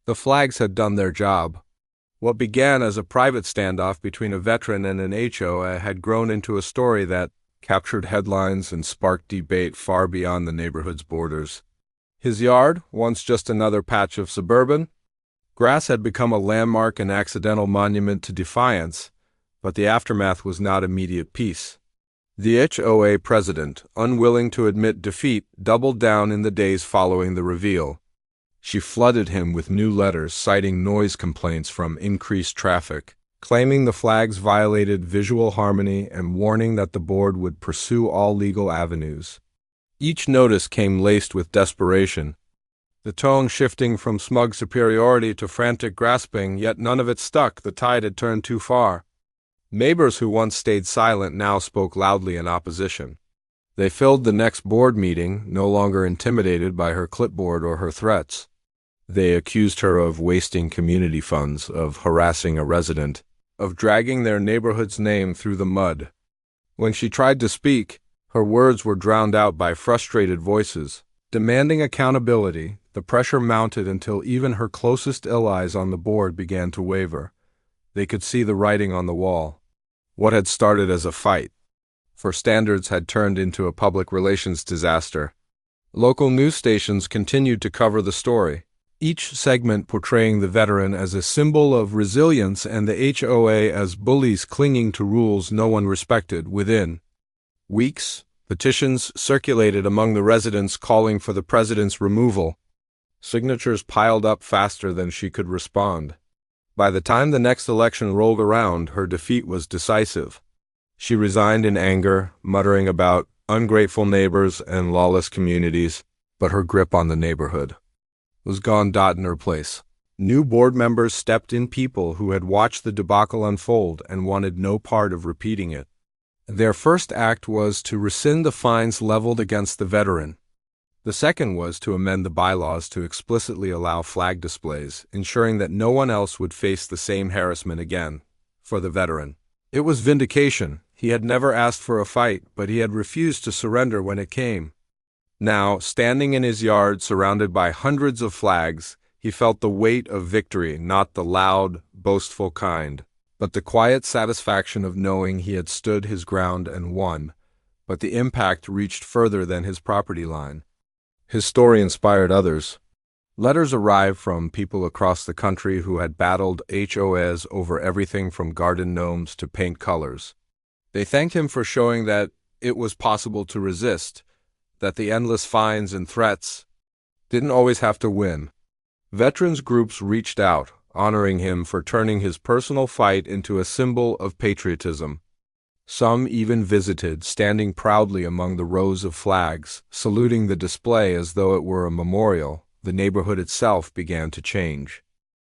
The flags had done their job. What began as a private standoff between a veteran and an HOA had grown into a story that captured headlines and sparked debate far beyond the neighborhood's borders. His yard, once just another patch of suburban grass, had become a landmark and accidental monument to defiance, but the aftermath was not immediate peace. The HOA president, unwilling to admit defeat, doubled down in the days following the reveal. She flooded him with new letters citing noise complaints from increased traffic, claiming the flags violated visual harmony and warning that the board would pursue all legal avenues. Each notice came laced with desperation, the tone shifting from smug superiority to frantic grasping, yet none of it stuck. The tide had turned too far. Neighbors who once stayed silent now spoke loudly in opposition. They filled the next board meeting, no longer intimidated by her clipboard or her threats. They accused her of wasting community funds, of harassing a resident, of dragging their neighborhood's name through the mud. When she tried to speak, her words were drowned out by frustrated voices, demanding accountability. The pressure mounted until even her closest allies on the board began to waver. They could see the writing on the wall. What had started as a fight for standards had turned into a public relations disaster. Local news stations continued to cover the story, each segment portraying the veteran as a symbol of resilience and the HOA as bullies clinging to rules no one respected. Within weeks, petitions circulated among the residents calling for the president's removal. Signatures piled up faster than she could respond. By the time the next election rolled around, her defeat was decisive. She resigned in anger, muttering about ungrateful neighbors and lawless communities, but her grip on the neighborhood was gone. In her place, new board members stepped in, people who had watched the debacle unfold and wanted no part of repeating it. Their first act was to rescind the fines leveled against the veteran. The second was to amend the bylaws to explicitly allow flag displays, ensuring that no one else would face the same harassment again. For the veteran, it was vindication. He had never asked for a fight, but he had refused to surrender when it came. Now, standing in his yard surrounded by hundreds of flags, he felt the weight of victory, not the loud, boastful kind, but the quiet satisfaction of knowing he had stood his ground and won. But the impact reached further than his property line. His story inspired others. Letters arrived from people across the country who had battled HOAs over everything from garden gnomes to paint colors. They thanked him for showing that it was possible to resist, that the endless fines and threats didn't always have to win. Veterans groups reached out, honoring him for turning his personal fight into a symbol of patriotism. Some even visited, standing proudly among the rows of flags, saluting the display as though it were a memorial. The neighborhood itself began to change.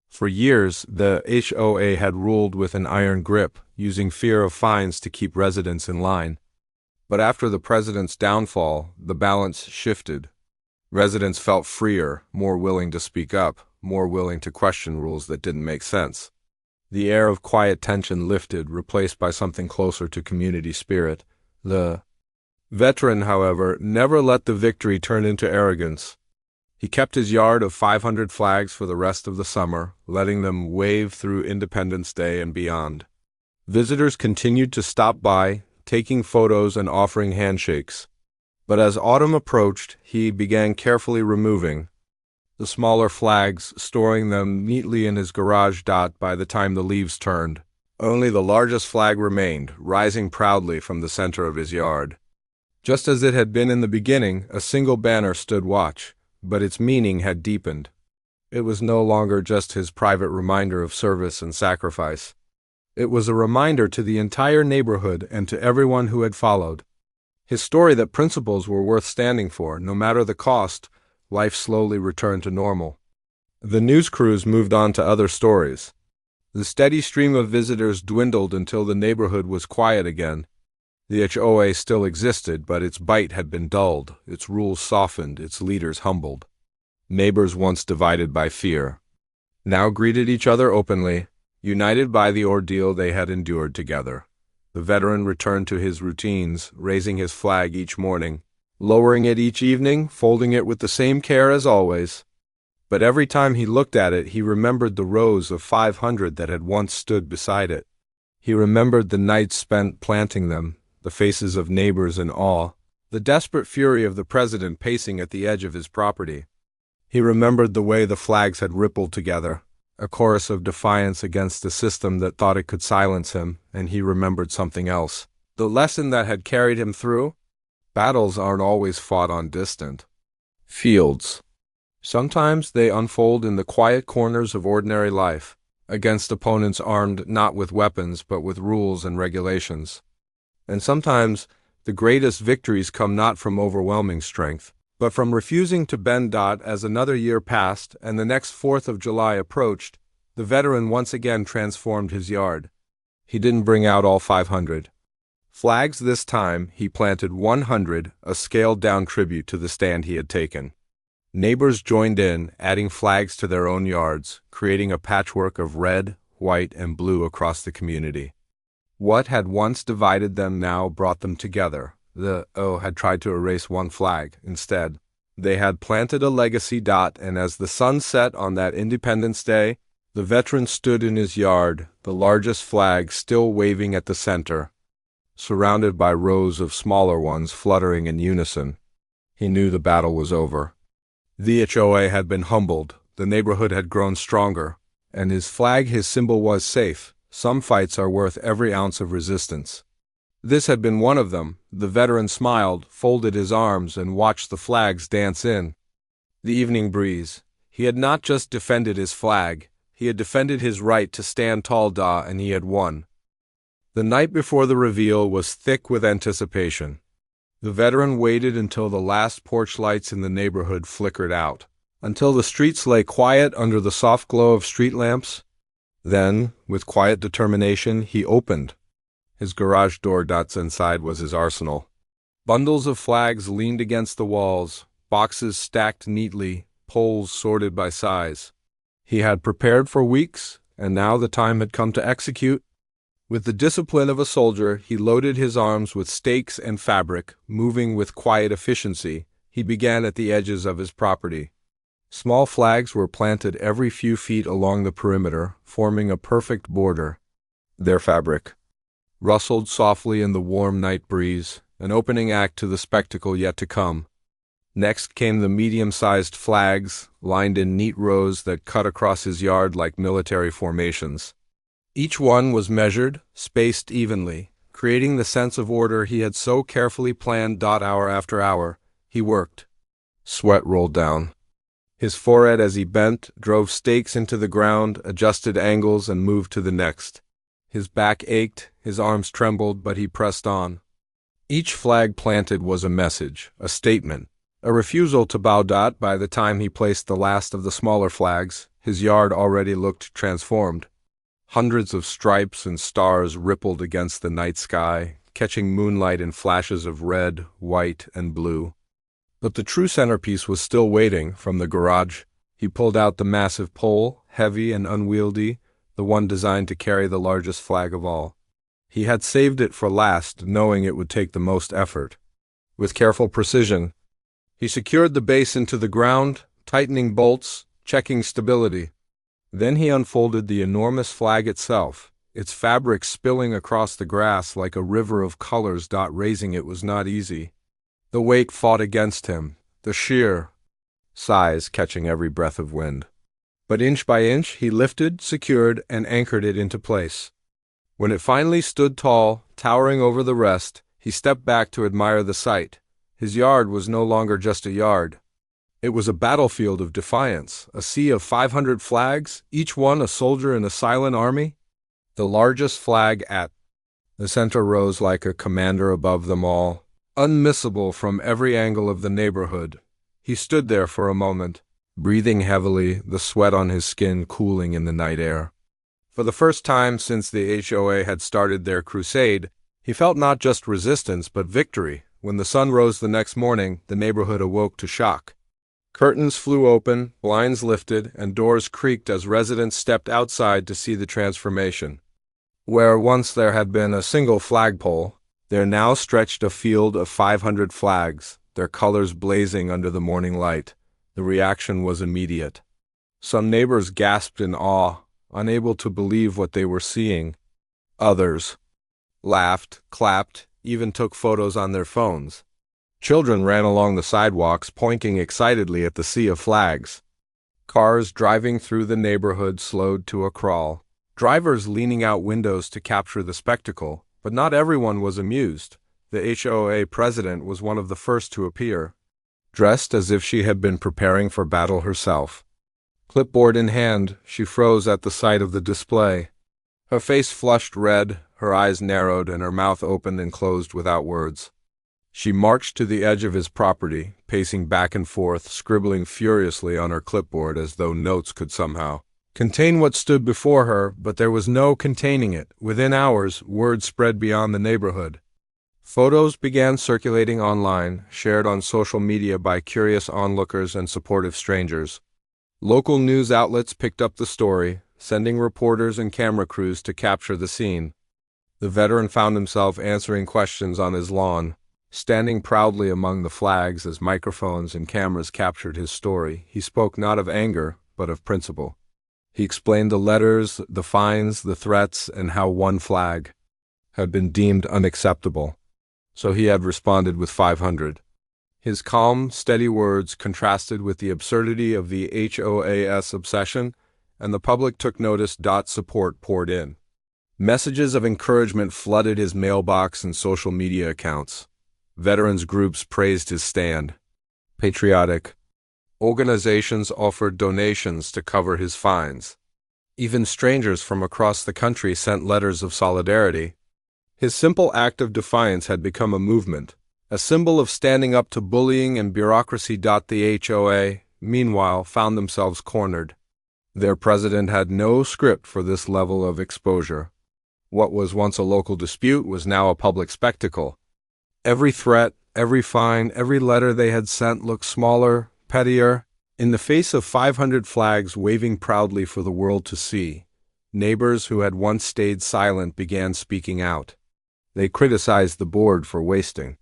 For years, the HOA had ruled with an iron grip, using fear of fines to keep residents in line. But after the president's downfall, the balance shifted. Residents felt freer, more willing to speak up, more willing to question rules that didn't make sense. The air of quiet tension lifted, replaced by something closer to community spirit. The veteran, however, never let the victory turn into arrogance. He kept his yard of 500 flags for the rest of the summer, letting them wave through Independence Day and beyond. Visitors continued to stop by, taking photos and offering handshakes. But as autumn approached, he began carefully removing the smaller flags, storing them neatly in his garage. By the time the leaves turned, only the largest flag remained, rising proudly from the center of his yard. Just as it had been in the beginning, a single banner stood watch, but its meaning had deepened. It was no longer just his private reminder of service and sacrifice. It was a reminder to the entire neighborhood and to everyone who had followed his story that principles were worth standing for, no matter the cost. Life slowly returned to normal. The news crews moved on to other stories. The steady stream of visitors dwindled until the neighborhood was quiet again. The HOA still existed, but its bite had been dulled, its rules softened, its leaders humbled. Neighbors once divided by fear now greeted each other openly, united by the ordeal they had endured together. The veteran returned to his routines, raising his flag each morning, lowering it each evening, folding it with the same care as always. But every time he looked at it, he remembered the rows of 500 that had once stood beside it. He remembered the nights spent planting them, the faces of neighbors in awe, the desperate fury of the president pacing at the edge of his property. He remembered the way the flags had rippled together, a chorus of defiance against a system that thought it could silence him, and he remembered something else. The lesson that had carried him through? Battles aren't always fought on distant fields. Sometimes they unfold in the quiet corners of ordinary life, against opponents armed not with weapons but with rules and regulations. And sometimes the greatest victories come not from overwhelming strength, but from refusing to bend. As another year passed and the next 4th of July approached, the veteran once again transformed his yard. He didn't bring out all 500 flags this time. He planted 100, a scaled-down tribute to the stand he had taken. Neighbors joined in, adding flags to their own yards, creating a patchwork of red, white, and blue across the community. What had once divided them now brought them together. The HOA had tried to erase one flag. Instead, they had planted a legacy. And as the sun set on that Independence Day, the veteran stood in his yard, the largest flag still waving at the center, surrounded by rows of smaller ones fluttering in unison. He knew the battle was over. The HOA had been humbled, the neighborhood had grown stronger, and his flag, his symbol, was safe. Some fights are worth every ounce of resistance. This had been one of them. The veteran smiled, folded his arms, and watched the flags dance in the evening breeze. He had not just defended his flag, he had defended his right to stand tall, and he had won. The night before the reveal was thick with anticipation. The veteran waited until the last porch lights in the neighborhood flickered out, until the streets lay quiet under the soft glow of street lamps. Then, with quiet determination, he opened his garage door. Inside was his arsenal. Bundles of flags leaned against the walls, boxes stacked neatly, poles sorted by size. He had prepared for weeks, and now the time had come to execute. With the discipline of a soldier, he loaded his arms with stakes and fabric, moving with quiet efficiency. He began at the edges of his property. Small flags were planted every few feet along the perimeter, forming a perfect border. Their fabric rustled softly in the warm night breeze, an opening act to the spectacle yet to come. Next came the medium-sized flags, lined in neat rows that cut across his yard like military formations. Each one was measured, spaced evenly, creating the sense of order he had so carefully planned. Hour after hour, he worked. Sweat rolled down his forehead as he bent, drove stakes into the ground, adjusted angles, and moved to the next. His back ached, his arms trembled, but he pressed on. Each flag planted was a message, a statement, a refusal to bow. By the time he placed the last of the smaller flags, his yard already looked transformed. Hundreds of stripes and stars rippled against the night sky, catching moonlight in flashes of red, white, and blue. But the true centerpiece was still waiting. From the garage, he pulled out the massive pole, heavy and unwieldy, the one designed to carry the largest flag of all. He had saved it for last, knowing it would take the most effort. With careful precision, he secured the base into the ground, tightening bolts, checking stability. Then he unfolded the enormous flag itself, its fabric spilling across the grass like a river of colors. Raising it was not easy. The weight fought against him, the sheer size catching every breath of wind. But inch by inch he lifted, secured, and anchored it into place. When it finally stood tall, towering over the rest, he stepped back to admire the sight. His yard was no longer just a yard. It was a battlefield of defiance, a sea of 500 flags, each one a soldier in a silent army. The largest flag at the center rose like a commander above them all, unmissable from every angle of the neighborhood. He stood there for a moment, breathing heavily, the sweat on his skin cooling in the night air. For the first time since the HOA had started their crusade, he felt not just resistance but victory. When the sun rose the next morning, the neighborhood awoke to shock. Curtains flew open, blinds lifted, and doors creaked as residents stepped outside to see the transformation. Where once there had been a single flagpole, there now stretched a field of 500 flags, their colors blazing under the morning light. The reaction was immediate. Some neighbors gasped in awe, unable to believe what they were seeing. Others laughed, clapped, even took photos on their phones. Children ran along the sidewalks, pointing excitedly at the sea of flags. Cars driving through the neighborhood slowed to a crawl, drivers leaning out windows to capture the spectacle, but not everyone was amused. The HOA president was one of the first to appear, dressed as if she had been preparing for battle herself. Clipboard in hand, she froze at the sight of the display. Her face flushed red, her eyes narrowed, and her mouth opened and closed without words. She marched to the edge of his property, pacing back and forth, scribbling furiously on her clipboard as though notes could somehow contain what stood before her, but there was no containing it. Within hours, word spread beyond the neighborhood. Photos began circulating online, shared on social media by curious onlookers and supportive strangers. Local news outlets picked up the story, sending reporters and camera crews to capture the scene. The veteran found himself answering questions on his lawn, standing proudly among the flags as microphones and cameras captured his story. He spoke not of anger, but of principle. He explained the letters, the fines, the threats, and how one flag had been deemed unacceptable. So he had responded with 500. His calm, steady words contrasted with the absurdity of the HOA's obsession, and the public took notice. Support poured in. Messages of encouragement flooded his mailbox and social media accounts. Veterans groups praised his stand. Patriotic organizations offered donations to cover his fines. Even strangers from across the country sent letters of solidarity. His simple act of defiance had become a movement, a symbol of standing up to bullying and bureaucracy. The HOA, meanwhile, found themselves cornered. Their president had no script for this level of exposure. What was once a local dispute was now a public spectacle. Every threat, every fine, every letter they had sent looked smaller, pettier, in the face of 500 flags waving proudly for the world to see. Neighbors who had once stayed silent began speaking out. They criticized the board for wasting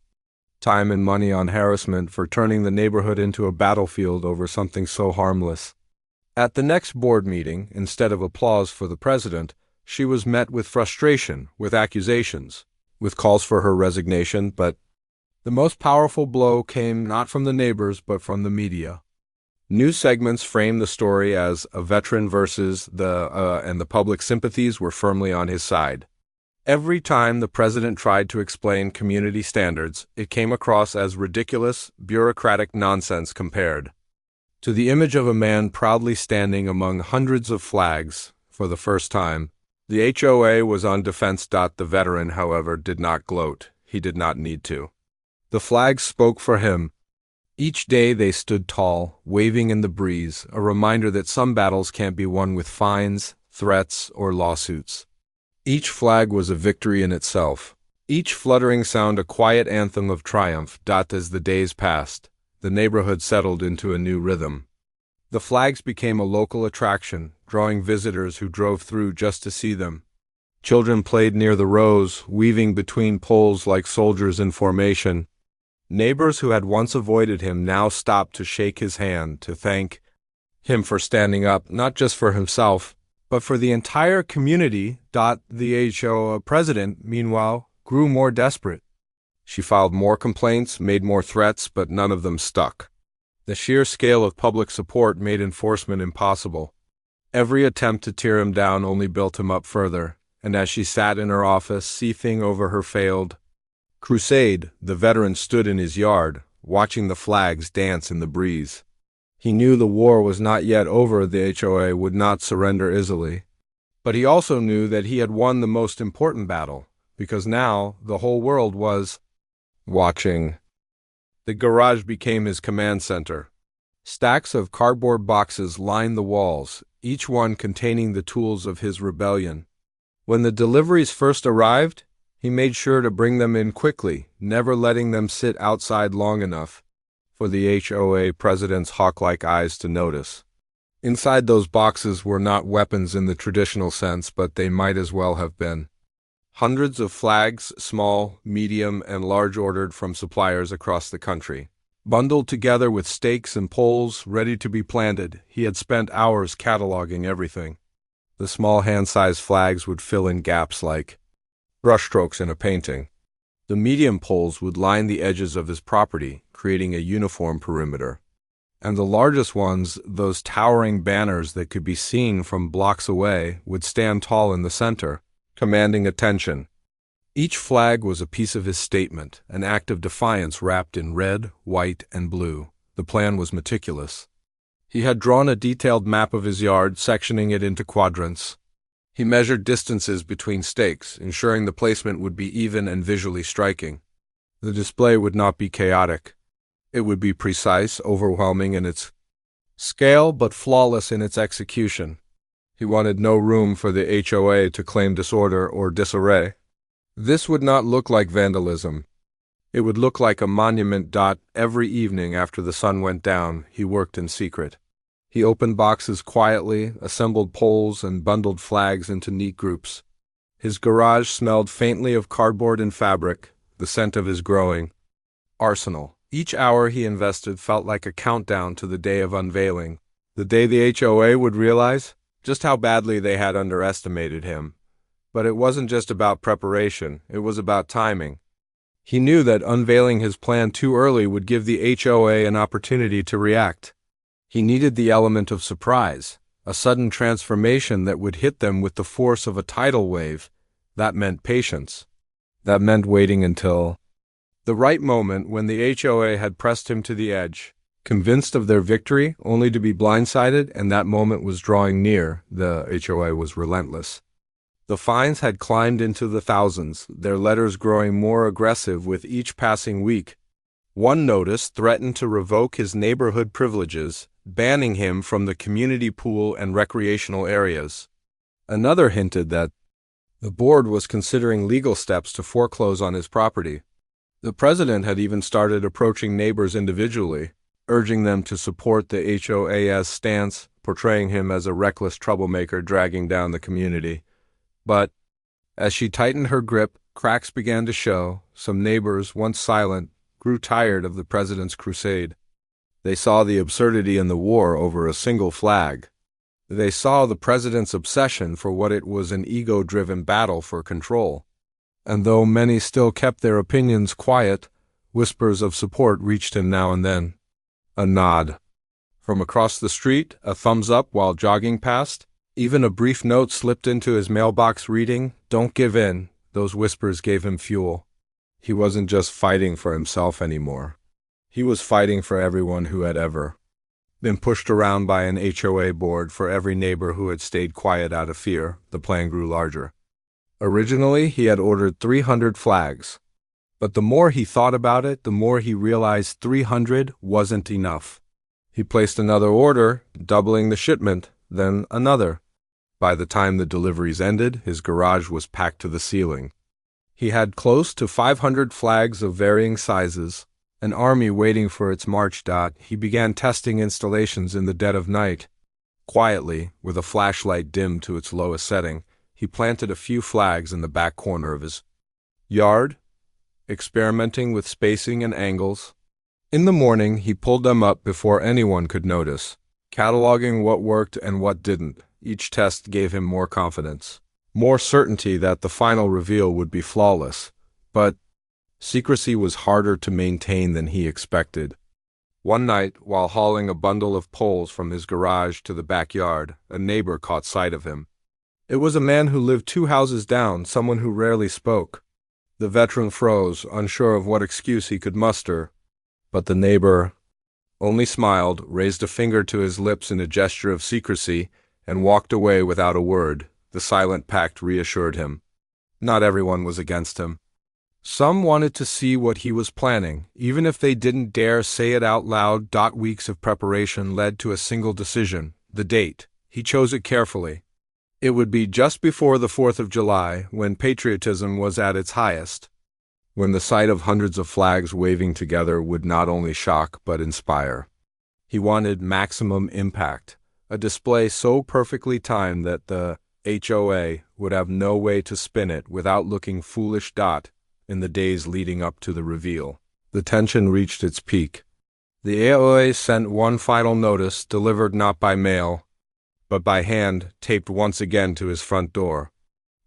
time and money on harassment, for turning the neighborhood into a battlefield over something so harmless. At the next board meeting, instead of applause for the president, she was met with frustration, with accusations, with calls for her resignation, but the most powerful blow came not from the neighbors but from the media. News segments framed the story as a veteran versus and the public sympathies were firmly on his side. Every time the president tried to explain community standards, it came across as ridiculous, bureaucratic nonsense compared to the image of a man proudly standing among hundreds of flags for the first time. The HOA was on defense. The veteran, however, did not gloat. He did not need to. The flags spoke for him. Each day they stood tall, waving in the breeze, a reminder that some battles can't be won with fines, threats, or lawsuits. Each flag was a victory in itself. Each fluttering sound a quiet anthem of triumph. As the days passed, the neighborhood settled into a new rhythm. The flags became a local attraction, drawing visitors who drove through just to see them. Children played near the rows, weaving between poles like soldiers in formation. Neighbors who had once avoided him now stopped to shake his hand, to thank him for standing up, not just for himself, but for the entire community. The HOA president, meanwhile, grew more desperate. She filed more complaints, made more threats, but none of them stuck. The sheer scale of public support made enforcement impossible. Every attempt to tear him down only built him up further, and as she sat in her office, seething over her failed crusade, the veteran stood in his yard, watching the flags dance in the breeze. He knew the war was not yet over. The HOA would not surrender easily. But he also knew that he had won the most important battle, because now the whole world was watching. The garage became his command center. Stacks of cardboard boxes lined the walls, each one containing the tools of his rebellion. When the deliveries first arrived, he made sure to bring them in quickly, never letting them sit outside long enough for the HOA president's hawk-like eyes to notice. Inside those boxes were not weapons in the traditional sense, but they might as well have been. Hundreds of flags, small, medium, and large, ordered from suppliers across the country. Bundled together with stakes and poles ready to be planted, he had spent hours cataloging everything. The small hand-sized flags would fill in gaps like brushstrokes in a painting. The medium poles would line the edges of his property, creating a uniform perimeter. And the largest ones, those towering banners that could be seen from blocks away, would stand tall in the center, commanding attention. Each flag was a piece of his statement, an act of defiance wrapped in red, white, and blue. The plan was meticulous. He had drawn a detailed map of his yard, sectioning it into quadrants. He measured distances between stakes, ensuring the placement would be even and visually striking. The display would not be chaotic. It would be precise, overwhelming in its scale, but flawless in its execution. He wanted no room for the HOA to claim disorder or disarray. This would not look like vandalism. It would look like a monument. Every evening after the sun went down, he worked in secret. He opened boxes quietly, assembled poles, and bundled flags into neat groups. His garage smelled faintly of cardboard and fabric, the scent of his growing arsenal. Each hour he invested felt like a countdown to the day of unveiling, the day the HOA would realize just how badly they had underestimated him. But it wasn't just about preparation, it was about timing. He knew that unveiling his plan too early would give the HOA an opportunity to react. He needed the element of surprise, a sudden transformation that would hit them with the force of a tidal wave. That meant patience. That meant waiting until the right moment, when the HOA had pressed him to the edge, convinced of their victory, only to be blindsided, and that moment was drawing near. The HOA was relentless. The fines had climbed into the thousands, their letters growing more aggressive with each passing week. One notice threatened to revoke his neighborhood privileges, banning him from the community pool and recreational areas. Another hinted that the board was considering legal steps to foreclose on his property. The president had even started approaching neighbors individually, urging them to support the HOA's stance, portraying him as a reckless troublemaker dragging down the community. But as she tightened her grip, cracks began to show. Some neighbors, once silent, grew tired of the president's crusade. They saw the absurdity in the war over a single flag. They saw the president's obsession for what it was, an ego-driven battle for control. And though many still kept their opinions quiet, whispers of support reached him now and then. A nod from across the street, a thumbs up while jogging past. Even a brief note slipped into his mailbox reading, "Don't give in." Those whispers gave him fuel. He wasn't just fighting for himself anymore. He was fighting for everyone who had ever been pushed around by an HOA board, for every neighbor who had stayed quiet out of fear. The plan grew larger. Originally, he had ordered 300 flags. But the more he thought about it, the more he realized 300 wasn't enough. He placed another order, doubling the shipment, then another. By the time the deliveries ended, his garage was packed to the ceiling. He had close to 500 flags of varying sizes, an army waiting for its march. He began testing installations in the dead of night. Quietly, with a flashlight dimmed to its lowest setting, he planted a few flags in the back corner of his yard, experimenting with spacing and angles. In the morning, he pulled them up before anyone could notice, cataloging what worked and what didn't. Each test gave him more confidence, more certainty that the final reveal would be flawless. But secrecy was harder to maintain than he expected. One night, while hauling a bundle of poles from his garage to the backyard, a neighbor caught sight of him. It was a man who lived 2 houses down, someone who rarely spoke. The veteran froze, unsure of what excuse he could muster. But the neighbor only smiled, raised a finger to his lips in a gesture of secrecy, and walked away without a word. The silent pact reassured him. Not everyone was against him. Some wanted to see what he was planning, even if they didn't dare say it out loud. Weeks of preparation led to a single decision: the date. He chose it carefully. It would be just before the 4th of July, when patriotism was at its highest, when the sight of hundreds of flags waving together would not only shock but inspire. He wanted maximum impact, a display so perfectly timed that the HOA would have no way to spin it without looking foolish. In the days leading up to the reveal, the tension reached its peak. The HOA sent one final notice, delivered not by mail, but by hand, taped once again to his front door.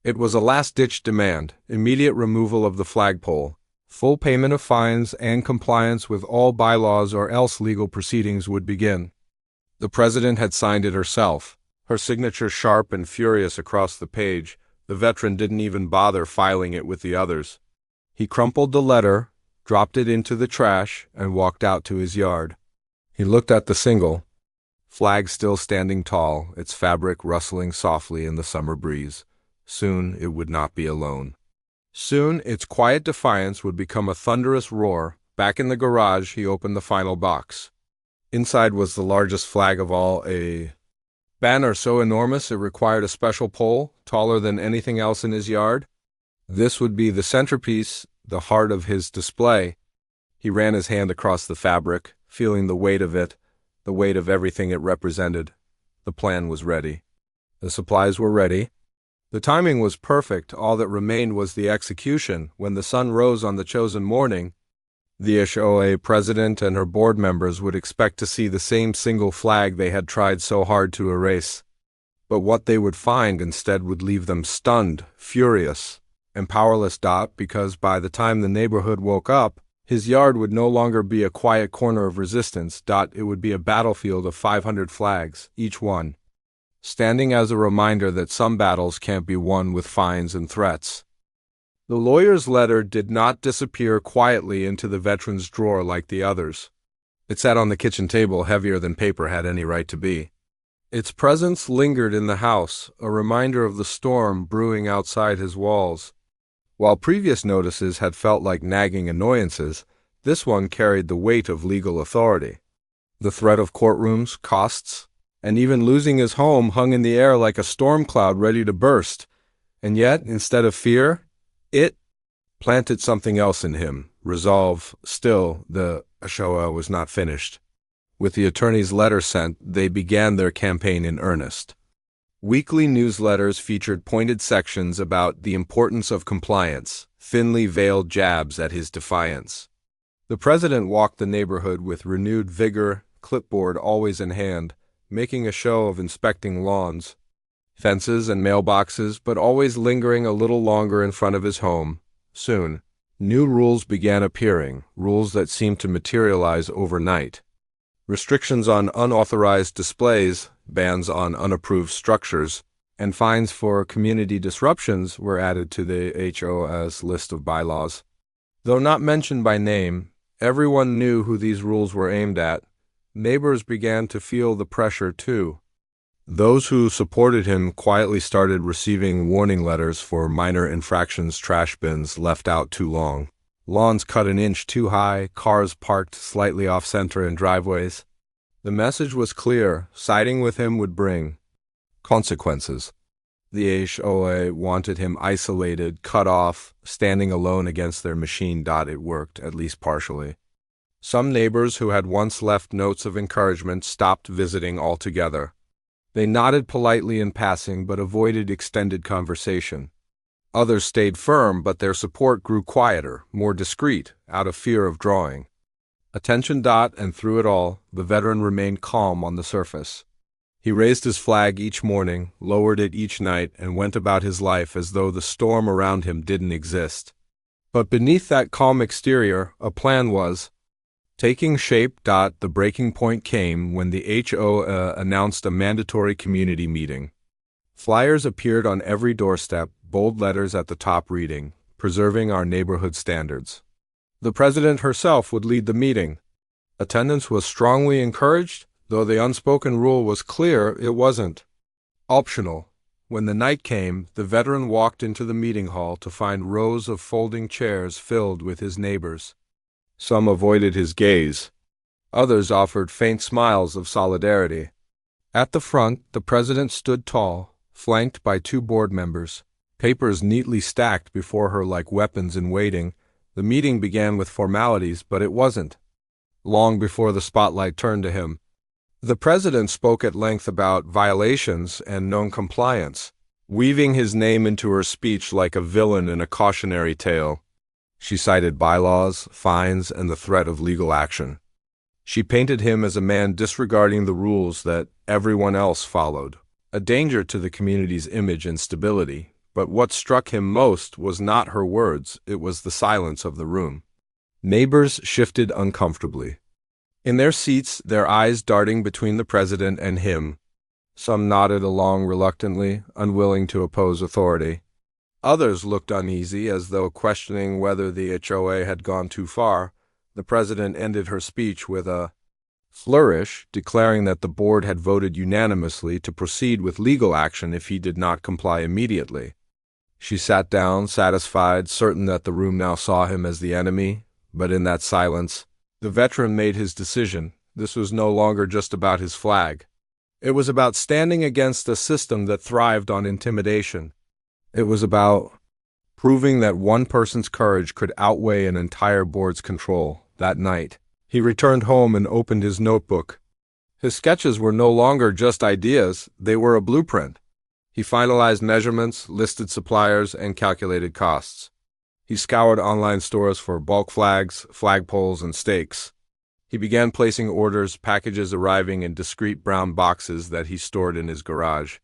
It was a last-ditch demand: immediate removal of the flagpole, full payment of fines, and compliance with all bylaws, or else legal proceedings would begin. The president had signed it herself, her signature sharp and furious across the page. The veteran didn't even bother filing it with the others. He crumpled the letter, dropped it into the trash, and walked out to his yard. He looked at the single flag still standing tall, its fabric rustling softly in the summer breeze. Soon it would not be alone. Soon its quiet defiance would become a thunderous roar. Back in the garage, he opened the final box. Inside was the largest flag of all, a banner so enormous it required a special pole, taller than anything else in his yard. This would be the centerpiece, the heart of his display. He ran his hand across the fabric, feeling the weight of it, the weight of everything it represented. The plan was ready. The supplies were ready. The timing was perfect. All that remained was the execution. When the sun rose on the chosen morning, the HOA president and her board members would expect to see the same single flag they had tried so hard to erase. But what they would find instead would leave them stunned, furious, and powerless. Because by the time the neighborhood woke up, his yard would no longer be a quiet corner of resistance. It would be a battlefield of 500 flags, each one standing as a reminder that some battles can't be won with fines and threats. The lawyer's letter did not disappear quietly into the veteran's drawer like the others. It sat on the kitchen table, heavier than paper had any right to be. Its presence lingered in the house, a reminder of the storm brewing outside his walls. While previous notices had felt like nagging annoyances, this one carried the weight of legal authority. The threat of courtrooms, costs, and even losing his home hung in the air like a storm cloud ready to burst. And yet, instead of fear, it planted something else in him, resolve. Still, the HOA was not finished. With the attorney's letter sent, they began their campaign in earnest. Weekly newsletters featured pointed sections about the importance of compliance, thinly veiled jabs at his defiance. The president walked the neighborhood with renewed vigor, clipboard always in hand, making a show of inspecting lawns, fences, and mailboxes, but always lingering a little longer in front of his home. Soon, new rules began appearing, rules that seemed to materialize overnight. Restrictions on unauthorized displays, bans on unapproved structures, and fines for community disruptions were added to the HOA's list of bylaws. Though not mentioned by name, everyone knew who these rules were aimed at. Neighbors began to feel the pressure too. Those who supported him quietly started receiving warning letters for minor infractions: trash bins left out too long, lawns cut an inch too high, cars parked slightly off-center in driveways. The message was clear: siding with him would bring consequences. The HOA wanted him isolated, cut off, standing alone against their machine. It worked, at least partially. Some neighbors who had once left notes of encouragement stopped visiting altogether. They nodded politely in passing but avoided extended conversation. Others stayed firm, but their support grew quieter, more discreet, out of fear of drawing attention. And through it all, the veteran remained calm on the surface. He raised his flag each morning, lowered it each night, and went about his life as though the storm around him didn't exist. But beneath that calm exterior, a plan was taking shape. The breaking point came when the HOA announced a mandatory community meeting. Flyers appeared on every doorstep, bold letters at the top reading, "Preserving our neighborhood standards." The president herself would lead the meeting. Attendance was strongly encouraged, though the unspoken rule was clear: it wasn't optional. When the night came, the veteran walked into the meeting hall to find rows of folding chairs filled with his neighbors. Some avoided his gaze. Others offered faint smiles of solidarity. At the front, the president stood tall, flanked by two board members, papers neatly stacked before her like weapons in waiting. The meeting began with formalities, but it wasn't. Long before the spotlight turned to him, the president spoke at length about violations and non-compliance, weaving his name into her speech like a villain in a cautionary tale. She cited bylaws, fines, and the threat of legal action. She painted him as a man disregarding the rules that everyone else followed, a danger to the community's image and stability. But what struck him most was not her words, it was the silence of the room. Neighbors shifted uncomfortably. In their seats, their eyes darting between the president and him. Some nodded along reluctantly, unwilling to oppose authority. Others looked uneasy, as though questioning whether the HOA had gone too far. The president ended her speech with a flourish, declaring that the board had voted unanimously to proceed with legal action if he did not comply immediately. She sat down, satisfied, certain that the room now saw him as the enemy, but in that silence, the veteran made his decision. This was no longer just about his flag. It was about standing against a system that thrived on intimidation. It was about proving that one person's courage could outweigh an entire board's control. That night, he returned home and opened his notebook. His sketches were no longer just ideas, they were a blueprint. He finalized measurements, listed suppliers, and calculated costs. He scoured online stores for bulk flags, flagpoles, and stakes. He began placing orders, packages arriving in discreet brown boxes that he stored in his garage.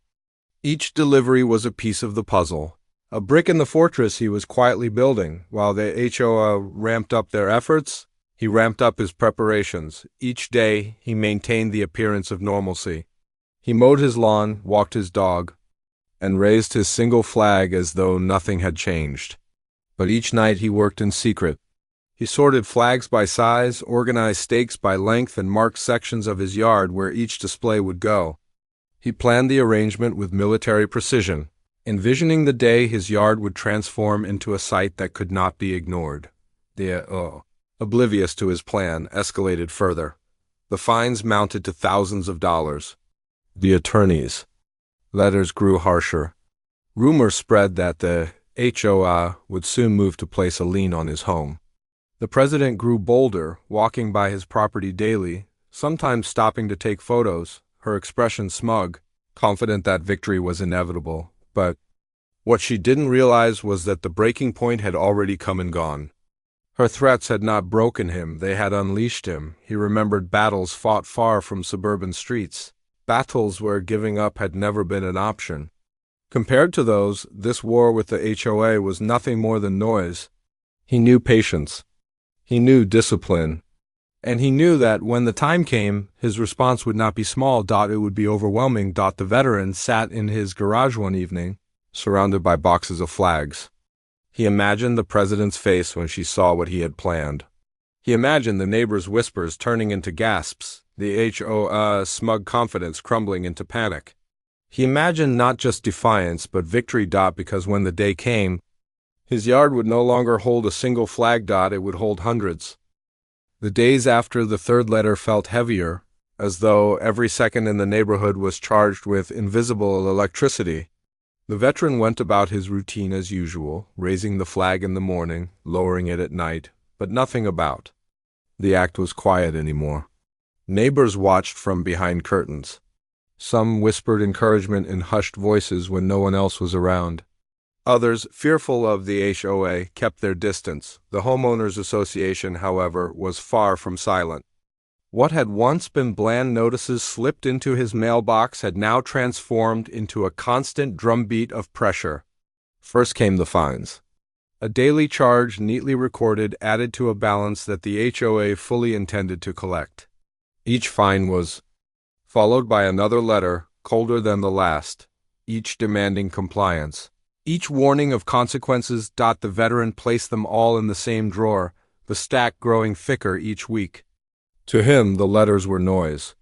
Each delivery was a piece of the puzzle, a brick in the fortress he was quietly building. While the HOA ramped up their efforts, he ramped up his preparations. Each day, he maintained the appearance of normalcy. He mowed his lawn, walked his dog, and raised his single flag as though nothing had changed. But each night he worked in secret. He sorted flags by size, organized stakes by length, and marked sections of his yard where each display would go. He planned the arrangement with military precision, envisioning the day his yard would transform into a sight that could not be ignored. Oblivious to his plan, escalated further. The fines mounted to thousands of dollars. The attorneys' letters grew harsher. Rumors spread that the HOA would soon move to place a lien on his home. The president grew bolder, walking by his property daily, sometimes stopping to take photos, her expression smug, confident that victory was inevitable. But what she didn't realize was that the breaking point had already come and gone. Her threats had not broken him, they had unleashed him. He remembered battles fought far from suburban streets, battles where giving up had never been an option. Compared to those, this war with the HOA was nothing more than noise. He knew patience. He knew discipline. And he knew that when the time came, his response would not be small. It would be overwhelming. The veteran sat in his garage one evening, surrounded by boxes of flags. He imagined the president's face when she saw what he had planned. He imagined the neighbors' whispers turning into gasps, the HOA's smug confidence crumbling into panic. He imagined not just defiance, but victory. Because when the day came, his yard would no longer hold a single flag. It would hold hundreds. The days after the third letter felt heavier, as though every second in the neighborhood was charged with invisible electricity. The veteran went about his routine as usual, raising the flag in the morning, lowering it at night, but nothing about. The act was quiet anymore. Neighbors watched from behind curtains. Some whispered encouragement in hushed voices when no one else was around. Others, fearful of the HOA, kept their distance. The homeowners association, however, was far from silent. What had once been bland notices slipped into his mailbox had now transformed into a constant drumbeat of pressure. First came the fines. A daily charge neatly recorded added to a balance that the HOA fully intended to collect. Each fine was followed by another letter, colder than the last, each demanding compliance. Each warning of consequences. The veteran placed them all in the same drawer, the stack growing thicker each week. To him, the letters were noise.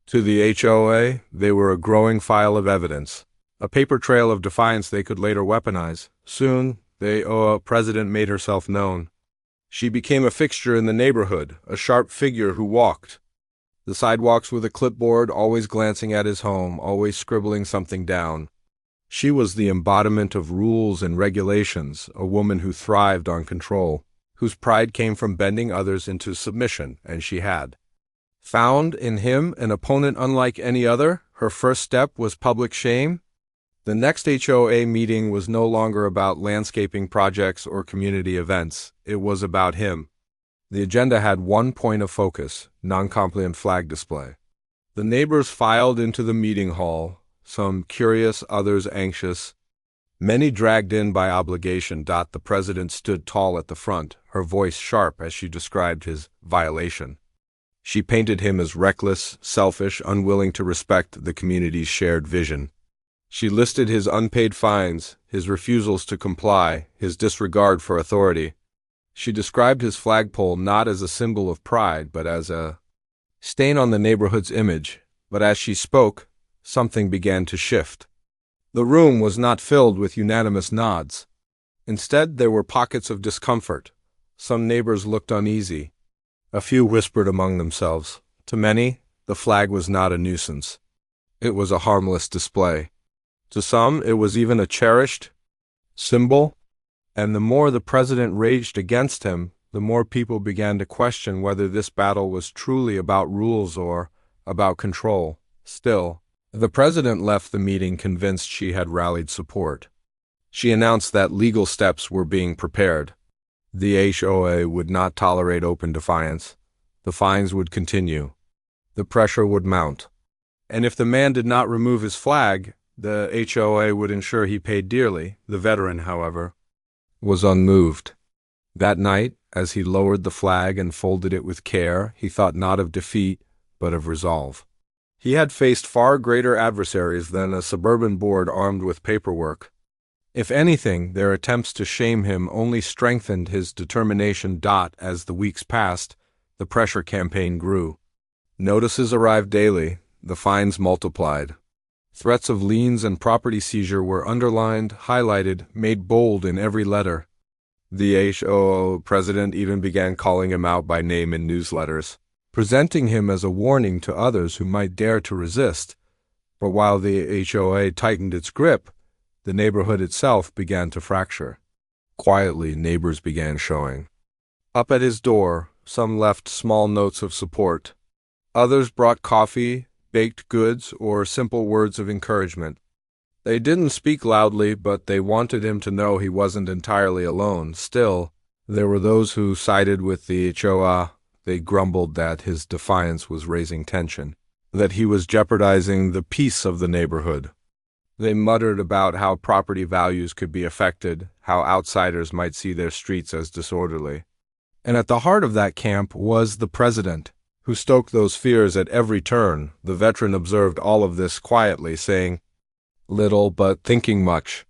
To the HOA, they were a growing file of evidence, a paper trail of defiance they could later weaponize. Soon, the HOA president made herself known. She became a fixture in the neighborhood, a sharp figure who walked the sidewalks with a clipboard, always glancing at his home, always scribbling something down. She was the embodiment of rules and regulations, a woman who thrived on control, whose pride came from bending others into submission, and she had found in him an opponent unlike any other. Her first step was public shame. The next HOA meeting was no longer about landscaping projects or community events. It was about him. The agenda had one point of focus: non-compliant flag display. The neighbors filed into the meeting hall, some curious, others anxious, many dragged in by obligation. The president stood tall at the front, her voice sharp as she described his violation. She painted him as reckless, selfish, unwilling to respect the community's shared vision. She listed his unpaid fines, his refusals to comply, his disregard for authority. She described his flagpole not as a symbol of pride, but as a stain on the neighborhood's image. But as she spoke, something began to shift. The room was not filled with unanimous nods. Instead, there were pockets of discomfort. Some neighbors looked uneasy. A few whispered among themselves. To many, the flag was not a nuisance. It was a harmless display. To some, it was even a cherished symbol. And the more the president raged against him, the more people began to question whether this battle was truly about rules or about control. Still, the president left the meeting convinced she had rallied support. She announced that legal steps were being prepared. The HOA would not tolerate open defiance. The fines would continue. The pressure would mount. And if the man did not remove his flag, the HOA would ensure he paid dearly. The veteran, however, was unmoved. That night, as he lowered the flag and folded it with care, he thought not of defeat, but of resolve. He had faced far greater adversaries than a suburban board armed with paperwork. If anything, their attempts to shame him only strengthened his determination. As the weeks passed, the pressure campaign grew. Notices arrived daily, the fines multiplied. Threats of liens and property seizure were underlined, highlighted, made bold in every letter. The HOA president even began calling him out by name in newsletters, presenting him as a warning to others who might dare to resist. But while the HOA tightened its grip, the neighborhood itself began to fracture. Quietly, neighbors began showing up at his door. Some left small notes of support. Others brought coffee, baked goods, or simple words of encouragement. They didn't speak loudly, but they wanted him to know he wasn't entirely alone. Still, there were those who sided with the HOA. They grumbled that his defiance was raising tension, that he was jeopardizing the peace of the neighborhood. They muttered about how property values could be affected, how outsiders might see their streets as disorderly. And at the heart of that camp was the president, who stoked those fears at every turn. The veteran observed all of this quietly, saying little but thinking much.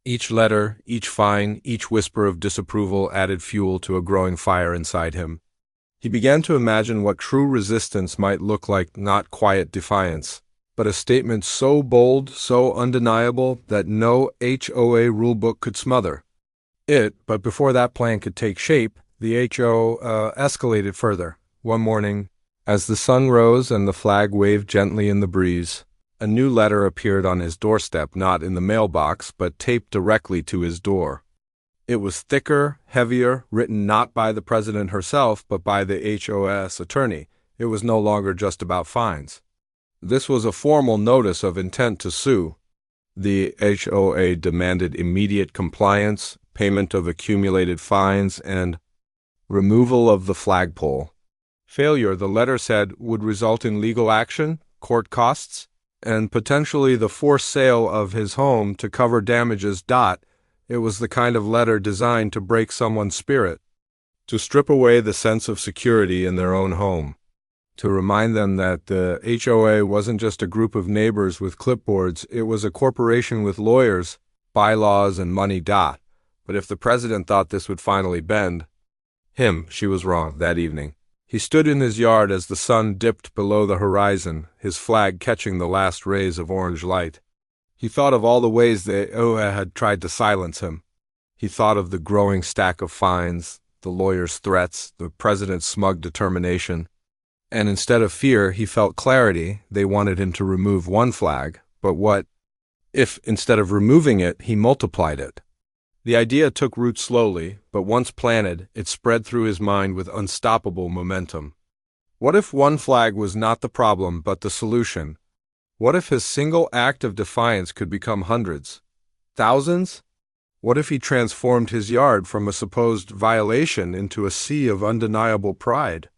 Each letter, each fine, each whisper of disapproval added fuel to a growing fire inside him. He began to imagine what true resistance might look like, not quiet defiance, but a statement so bold, so undeniable, that no HOA rulebook could smother it. But before that plan could take shape, the HOA escalated further. One morning, as the sun rose and the flag waved gently in the breeze, a new letter appeared on his doorstep, not in the mailbox, but taped directly to his door. It was thicker, heavier, written not by the president herself, but by the HOS attorney. It was no longer just about fines. This was a formal notice of intent to sue. The HOA demanded immediate compliance, payment of accumulated fines, and removal of the flagpole. Failure, the letter said, would result in legal action, court costs, and potentially the forced sale of his home to cover damages. It was the kind of letter designed to break someone's spirit, to strip away the sense of security in their own home, to remind them that the HOA wasn't just a group of neighbors with clipboards, it was a corporation with lawyers, bylaws, and money. But if the president thought this would finally bend him, she was wrong. That evening, he stood in his yard as the sun dipped below the horizon, his flag catching the last rays of orange light. He thought of all the ways the HOA had tried to silence him. He thought of the growing stack of fines, the lawyers' threats, the president's smug determination. And instead of fear, he felt clarity. They wanted him to remove one flag, but what if, instead of removing it, he multiplied it? The idea took root slowly, but once planted, it spread through his mind with unstoppable momentum. What if one flag was not the problem, but the solution? What if his single act of defiance could become hundreds, thousands? What if he transformed his yard from a supposed violation into a sea of undeniable pride?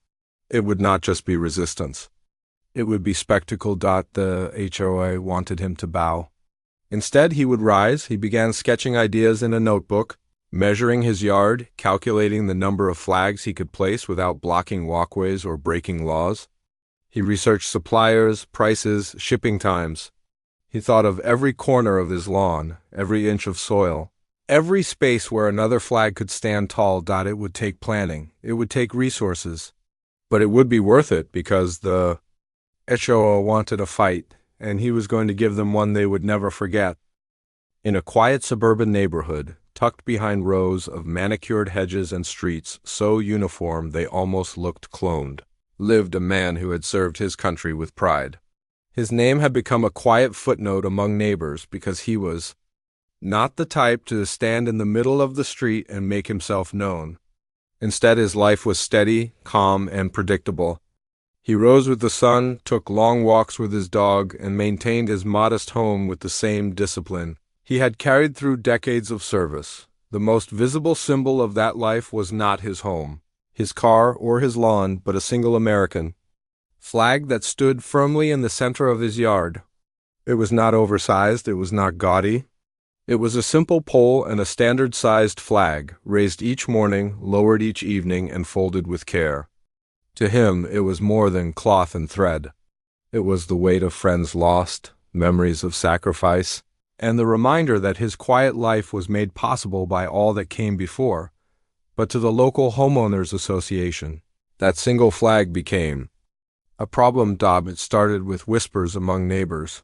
It would not just be resistance. It would be spectacle. The HOA wanted him to bow. Instead, he would rise. He began sketching ideas in a notebook, measuring his yard, calculating the number of flags he could place without blocking walkways or breaking laws. He researched suppliers, prices, shipping times. He thought of every corner of his lawn, every inch of soil, every space where another flag could stand tall. It would take planning. It would take resources. But it would be worth it because the HOA wanted a fight, and he was going to give them one they would never forget. In a quiet suburban neighborhood, tucked behind rows of manicured hedges and streets so uniform they almost looked cloned, lived a man who had served his country with pride. His name had become a quiet footnote among neighbors because he was not the type to stand in the middle of the street and make himself known. Instead, his life was steady, calm, and predictable. He rose with the sun, took long walks with his dog, and maintained his modest home with the same discipline he had carried through decades of service. The most visible symbol of that life was not his home, his car, or his lawn, but a single American flag that stood firmly in the center of his yard. It was not oversized, it was not gaudy. It was a simple pole and a standard-sized flag, raised each morning, lowered each evening, and folded with care. To him, it was more than cloth and thread. It was the weight of friends lost, memories of sacrifice, and the reminder that his quiet life was made possible by all that came before. But to the local homeowners association, that single flag became a problem. It started with whispers among neighbors.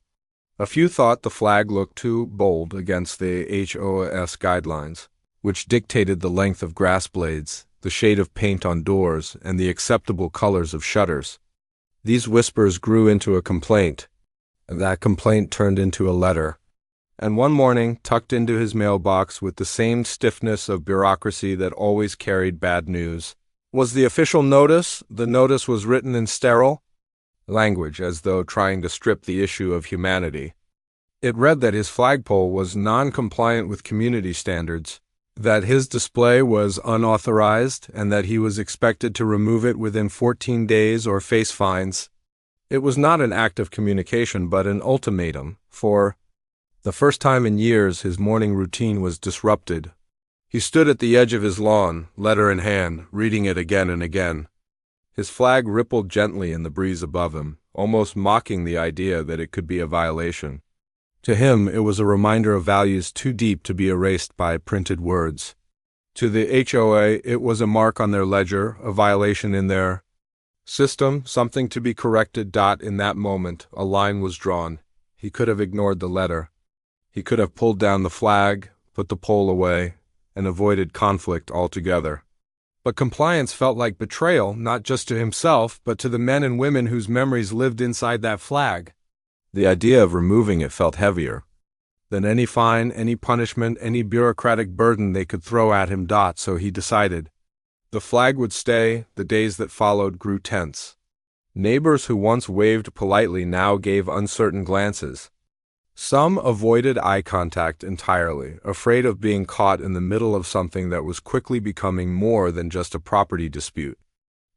A few thought the flag looked too bold against the HOA's guidelines, which dictated the length of grass blades, the shade of paint on doors, and the acceptable colors of shutters. These whispers grew into a complaint, and that complaint turned into a letter. And one morning, tucked into his mailbox with the same stiffness of bureaucracy that always carried bad news, was the official notice. The notice was written in sterile language, as though trying to strip the issue of humanity. It read that his flagpole was non-compliant with community standards, that his display was unauthorized, and that he was expected to remove it within 14 days or face fines. It was not an act of communication, but an ultimatum. For the first time in years, his morning routine was disrupted. He stood at the edge of his lawn, letter in hand, reading it again and again. His flag rippled gently in the breeze above him, almost mocking the idea that it could be a violation. To him, it was a reminder of values too deep to be erased by printed words. To the HOA, it was a mark on their ledger, a violation in their system, something to be corrected. In that moment, a line was drawn. He could have ignored the letter. He could have pulled down the flag, put the pole away, and avoided conflict altogether. But compliance felt like betrayal, not just to himself, but to the men and women whose memories lived inside that flag. The idea of removing it felt heavier than any fine, any punishment, any bureaucratic burden they could throw at him. So he decided the flag would stay. The days that followed grew tense. Neighbors who once waved politely now gave uncertain glances. Some avoided eye contact entirely, afraid of being caught in the middle of something that was quickly becoming more than just a property dispute.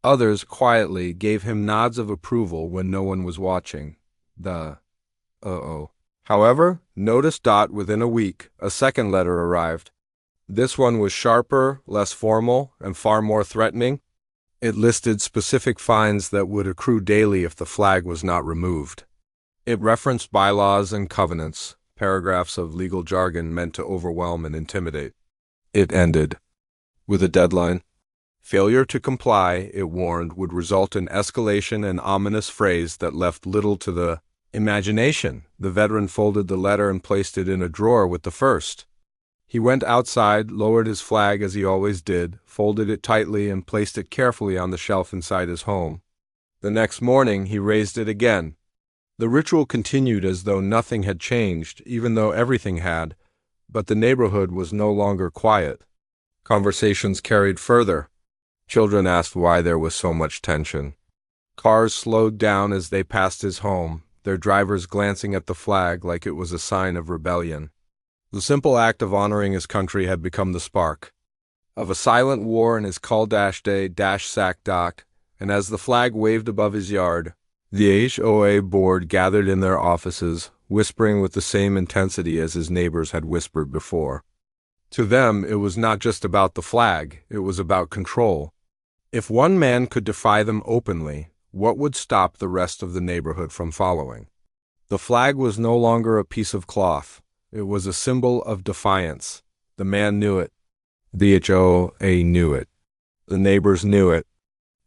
Others quietly gave him nods of approval when no one was watching. However, notice. Within a week, a second letter arrived. This one was sharper, less formal, and far more threatening. It listed specific fines that would accrue daily if the flag was not removed. It referenced bylaws and covenants, paragraphs of legal jargon meant to overwhelm and intimidate. It ended with a deadline. Failure to comply, it warned, would result in escalation, an ominous phrase that left little to the imagination. The veteran folded the letter and placed it in a drawer with the first. He went outside, lowered his flag as he always did, folded it tightly, and placed it carefully on the shelf inside his home. The next morning, he raised it again. The ritual continued as though nothing had changed, even though everything had, but the neighborhood was no longer quiet. Conversations carried further. Children asked why there was so much tension. Cars slowed down as they passed his home, their drivers glancing at the flag like it was a sign of rebellion. The simple act of honoring his country had become the spark of a silent war in his cul-de-sac dock, and as the flag waved above his yard, the HOA board gathered in their offices, whispering with the same intensity as his neighbors had whispered before. To them, it was not just about the flag, it was about control. If one man could defy them openly, what would stop the rest of the neighborhood from following? The flag was no longer a piece of cloth. It was a symbol of defiance. The man knew it. The HOA knew it. The neighbors knew it.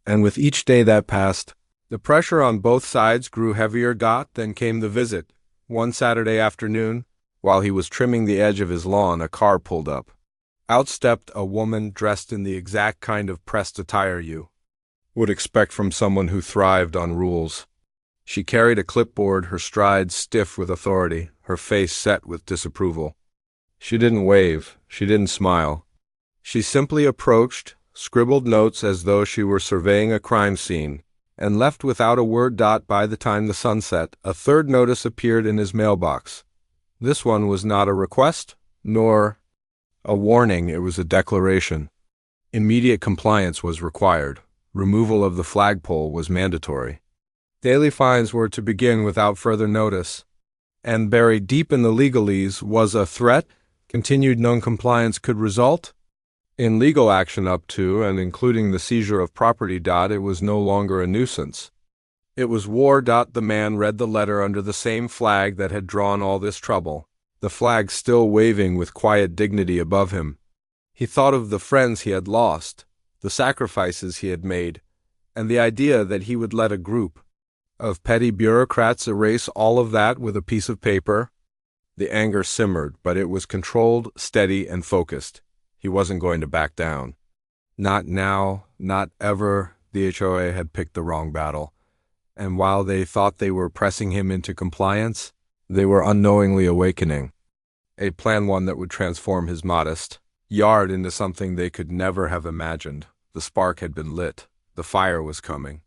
And with each day that passed, the pressure on both sides grew heavier. Then came the visit. One Saturday afternoon, while he was trimming the edge of his lawn, a car pulled up. Out stepped a woman dressed in the exact kind of pressed attire you would expect from someone who thrived on rules. She carried a clipboard, her stride stiff with authority, her face set with disapproval. She didn't wave, she didn't smile. She simply approached, scribbled notes as though she were surveying a crime scene, and left without a word. By the time the sun set, a third notice appeared in his mailbox. This one was not a request, nor a warning, it was a declaration. Immediate compliance was required. Removal of the flagpole was mandatory. Daily fines were to begin without further notice. And buried deep in the legalese was a threat. Continued non-compliance could result in legal action up to and including the seizure of property. It was no longer a nuisance. It was war. The man read the letter under the same flag that had drawn all this trouble, the flag still waving with quiet dignity above him. He thought of the friends he had lost, the sacrifices he had made, and the idea that he would let a group of petty bureaucrats erase all of that with a piece of paper. The anger simmered, but it was controlled, steady, and focused. He wasn't going to back down. Not now, not ever. The HOA had picked the wrong battle. And while they thought they were pressing him into compliance, they were unknowingly awakening a plan, one that would transform his modest yard into something they could never have imagined. The spark had been lit. The fire was coming.